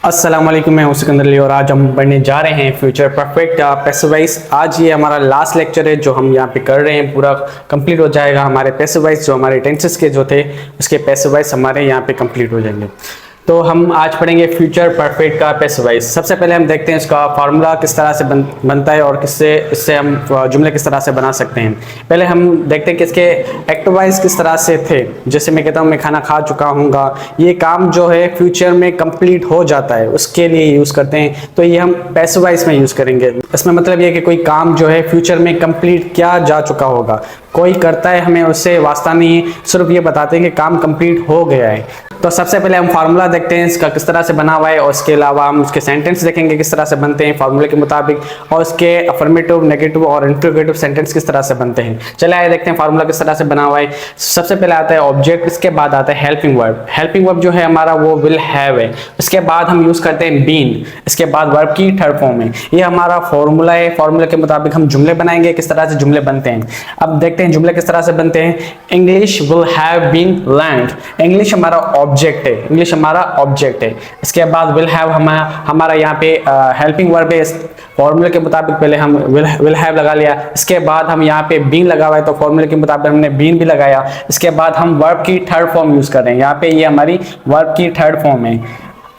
अस्सलाम वालेकुम, मैं हूं सिकंदर अली और आज हम पढ़ने जा रहे हैं फ्यूचर परफेक्ट पैसिव वॉइस। आज ये हमारा लास्ट लेक्चर है जो हम यहाँ पे कर रहे हैं, पूरा कंप्लीट हो जाएगा। हमारे पैसिव वॉइस जो हमारे टेंसेस के जो थे उसके पैसिव वॉइस हमारे यहाँ पे कंप्लीट हो जाएंगे। तो हम आज पढ़ेंगे फ्यूचर परफेक्ट का पैसिव वॉइस। सबसे पहले हम देखते हैं इसका फार्मूला किस तरह से बनता है और इससे हम जुमले किस तरह से बना सकते हैं। पहले हम देखते हैं कि इसके एक्टिव वॉइस किस तरह से थे। जैसे मैं कहता हूँ मैं खाना खा चुका हूँगा, ये काम जो है फ्यूचर में कंप्लीट हो जाता है, उसके लिए यूज़ करते हैं। तो ये हम पैसिव वॉइस में यूज़ करेंगे। इसमें मतलब ये कि कोई काम जो है फ्यूचर में कंप्लीट किया जा चुका होगा, कोई करता है, हमें उससे वास्ता नहीं है, सिर्फ ये बताते हैं कि काम कंप्लीट हो गया है। तो सबसे पहले हम फार्मूला देखते हैं इसका किस तरह से बना हुआ है और इसके अलावा हम उसके सेंटेंस देखेंगे किस तरह से बनते हैं फार्मूले के मुताबिक, और उसके अफर्मेटिव, नेगेटिव और इंटरोगेटिव सेंटेंस किस तरह से बनते हैं। चले आइए देखते हैं फार्मूला किस तरह से बना हुआ है। सबसे पहले आता है ऑब्जेक्ट, इसके बाद आता है हेल्पिंग वर्ब। हेल्पिंग वर्ब जो है हमारा वो विल हैव है। उसके बाद हम यूज करते हैं बीन, इसके बाद वर्ब की थर्ड फॉर्म है। ये हमारा फॉर्मूला है। फॉर्मूले के मुताबिक हम जुमले बनाएंगे, किस तरह से जुमले बनते हैं। अब देखते हैं जुमले किस तरह से बनते हैं। English will have been learned. English हमारा ऑब्जेक्ट है, इंग्लिश हमारा ऑब्जेक्ट है। इसके बाद विल हैव हमारा यहाँ पे हेल्पिंग वर्ब है। फॉर्मूले के मुताबिक पहले हम विल हैव लगा लिया, इसके बाद हम यहाँ पे बीन लगा हुआ है तो फॉर्मूले के मुताबिक हमने बीन भी लगाया। इसके बाद हम वर्ब की थर्ड फॉर्म यूज कर रहे हैं। यहाँ पे ये हमारी वर्ब की थर्ड फॉर्म है।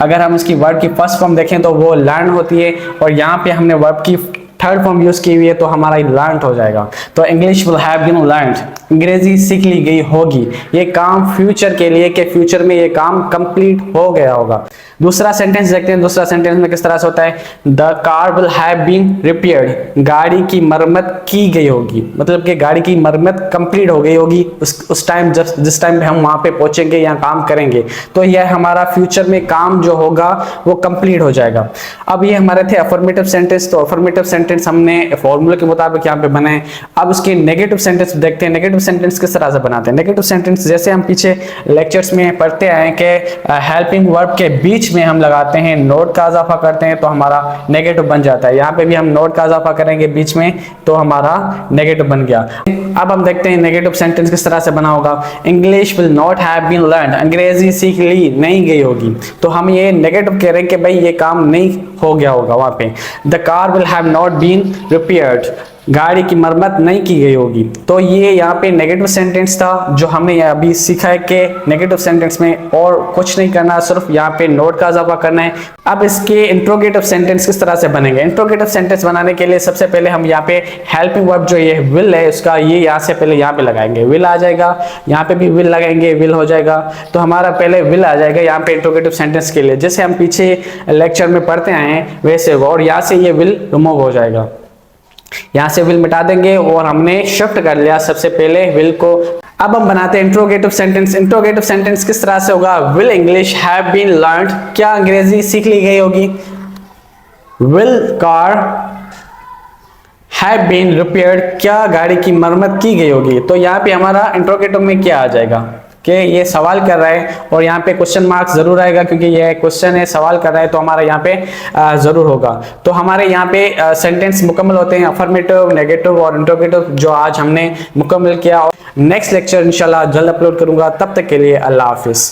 अगर हम इसकी वर्ब की फर्स्ट फॉर्म देखें तो वो लर्न होती है, और यहाँ पे हमने वर्ब की थर्ड फॉर्म यूज की हुई है तो हमारा लर्न हो जाएगा। तो English will have been learned, अंग्रेजी सीख ली गई होगी। ये काम फ्यूचर के लिए कि फ्यूचर में ये काम कंप्लीट हो गया होगा। दूसरा सेंटेंस देखते हैं। दूसरा सेंटेंस में किस तरह से होता है। The car will have been repaired, गाड़ी की मरम्मत की गई होगी, मतलब कि गाड़ी की मरम्मत कंप्लीट हो गई होगी उस टाइम, जिस टाइम पे हम वहां पे पहुंचेंगे या काम करेंगे। तो यह हमारा फ्यूचर में काम जो होगा वो कंप्लीट हो जाएगा। अब ये हमारे थे अफर्मेटिव सेंटेंस। तो अफर्मेटिव सेंटेंस हमने फॉर्मूले के मुताबिक यहाँ पे बनाए। अब उसके नेगेटिव सेंटेंस देखते हैं। नेगेटिव सेंटेंस किस तरह से बनाते हैं। नेगेटिव सेंटेंस जैसे हम पीछे लेक्चर्स में पढ़ते आए कि हेल्पिंग वर्ब के बीच में हम लगाते हैं नोट का इजाफा करते हैं तो हमारा नेगेटिव बन जाता है। यहाँ पे भी हम नोट का इजाफा करेंगे बीच में तो हमारा नेगेटिव बन गया। अब हम देखते हैं नेगेटिव सेंटेंस किस तरह से बना होगा। English will not have been learned, अंग्रेजी सीख ली नहीं गई होगी। तो हम ये नेगेटिव कह रहे हैं कि भाई ये काम नहीं हो गया होगा वहां पे। The car will have not been repaired, गाड़ी की मरम्मत नहीं की गई होगी। तो ये यहाँ पे नेगेटिव सेंटेंस था जो हमने अभी सीखा है कि नेगेटिव सेंटेंस में और कुछ नहीं करना, सिर्फ यहाँ पे नोट का इजाफा करना है। अब इसके इंट्रोगेटिव सेंटेंस किस तरह से बनेंगे। इंट्रोगेटिव सेंटेंस बनाने के लिए सबसे पहले हम यहाँ पे हेल्पिंग वर्ब जो ये विल है उसका ये यहाँ से पहले यहाँ पे लगाएंगे, विल आ जाएगा। यहाँ पे भी विल लगाएंगे, विल हो जाएगा। तो हमारा पहले विल आ जाएगा यहाँ पे इंट्रोगेटिव सेंटेंस के लिए, जैसे हम पीछे लेक्चर में पढ़ते आए हैं वैसे, और यहाँ से ये विल रिमूव हो जाएगा। यहां से विल मिटा देंगे और हमने शिफ्ट कर लिया सबसे पहले विल को। अब हम बनाते हैं इंट्रोगेटिव सेंटेंस। इंट्रोगेटिव सेंटेंस किस तरह से होगा। Will English have been learned, क्या अंग्रेजी सीख ली गई होगी। Will car have been repaired, क्या गाड़ी की मरम्मत की गई होगी। तो यहाँ पे हमारा इंट्रोगेटिव में क्या आ जाएगा कि ये सवाल कर रहा है और यहाँ पे क्वेश्चन मार्क्स जरूर आएगा क्योंकि ये क्वेश्चन है, सवाल कर रहा है तो हमारा यहाँ पे जरूर होगा। तो हमारे यहाँ पे सेंटेंस मुकम्मल होते हैं, अफर्मेटिव, नेगेटिव और इंट्रोगेटिव, जो आज हमने मुकम्मल किया। और नेक्स्ट लेक्चर इंशाल्लाह जल्द अपलोड करूंगा। तब तक के लिए अल्लाह हाफिज।